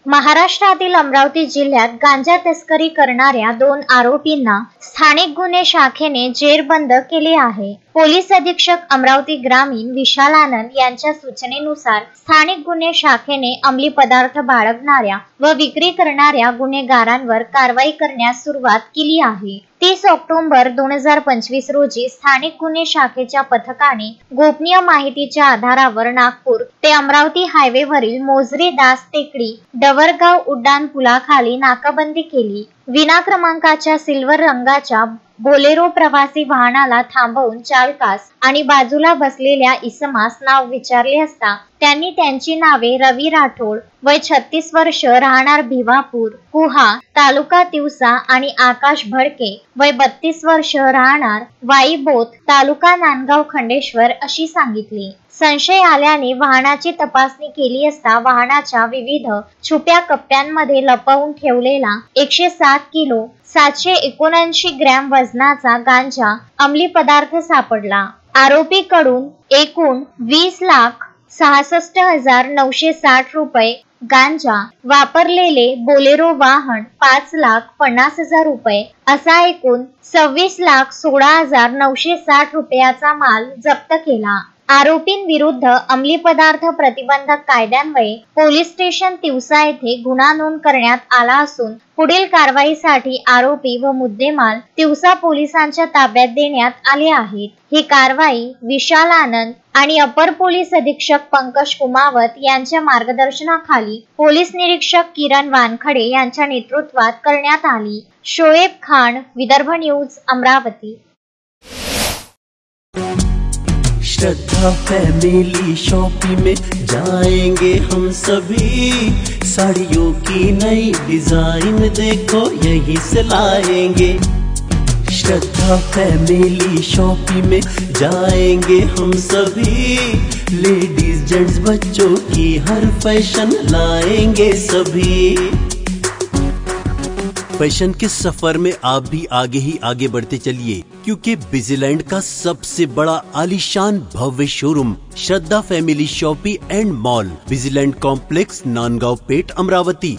महाराष्ट्रातील अमरावती जिल्ह्यात गांजा तस्करी करणाऱ्या 2 आरोपींना स्थानिक गुन्हे शाखेने जेरबंद केले आहे। पोलीस अधीक्षक अमरावती ग्रामीण विशाल आनंद यांच्या सूचनेनुसार स्थानिक गुन्हे शाखेने अंमली पदार्थ बाळगणाऱ्या व विक्री करणाऱ्या गुन्हेगारांवर कारवाई करण्यास सुरुवात केली आहे। 30 ऑक्टोबर 2025 रोजी स्थानिक गुन्हे शाखेच्या पथकाने गोपनीय माहितीच्या आधारावर नागपूर ते अमरावती हायवेवरील मोजरी दास टेकडी डवरगाव उड्डाण पुलाखाली नाकाबंदी केली। विना क्रमांकाच्या सिल्वर रंगाच्या बोलेरो प्रवासी वाहनाला थांबवून चालकास आणि बाजूला बसलेल्या इसमास नाव विचारले असता त्यांनी त्यांची नावे रवी राठोड वय 36 वर्ष राहणार भिवापूर कुहा तालुका तिवसा आणि आकाश भडके वय 32 वर्ष राहणार वाईबोत तालुका नांदगाव खंडेश्वर अशी सांगितली। संशय आल्याने वाहनाची तपासणी केली असता वाहनाच्या विविध छुप्या कप्प्यांमध्ये लपवून ठेवलेला 107 किलो 779 ग्रॅम वजनाचा गांजा अंमली पदार्थ सापडला। आरोपीकडून एकूण 20,66,960 रुपये गांजा, वापरलेले बोलेरो वाहन 5,50,000 रुपये असा एकूण 26,16,960 रुपयाचा माल जप्त केला। आरोपींविरुद्ध अंमली पदार्थ प्रतिबंधक कायद्यान्वये पोलीस स्टेशन तिवसा येथे गुन्हा नोंद करण्यात आला असून पुढील कारवाईसाठी आरोपी व मुद्देमाल तिवसा पोलिसांच्या ताब्यात देण्यात आले आहेत। ही कारवाई विशाल आनंद आणि अपर पोलीस अधीक्षक पंकज कुमावत यांच्या मार्गदर्शनाखाली पोलीस निरीक्षक किरण वानखडे यांच्या नेतृत्वात करण्यात आली। शोएब खान, विदर्भ न्यूज, अमरावती। श्रद्धा फैमिली शॉपिंग में जाएंगे हम सभी, साड़ियों की नई डिजाइन देखो यहीं से लाएंगे। श्रद्धा फैमिली शॉपिंग में जाएंगे हम सभी, लेडीज जेंट्स बच्चों की हर फैशन लाएंगे सभी। फैशन के सफर में आप भी आगे ही आगे बढ़ते चलिए, क्योंकि विजिलैंड का सबसे बड़ा आलीशान भव्य showroom Shraddha family shopping and mall, Vijiland complex, Nandgaon Peth, Amravati.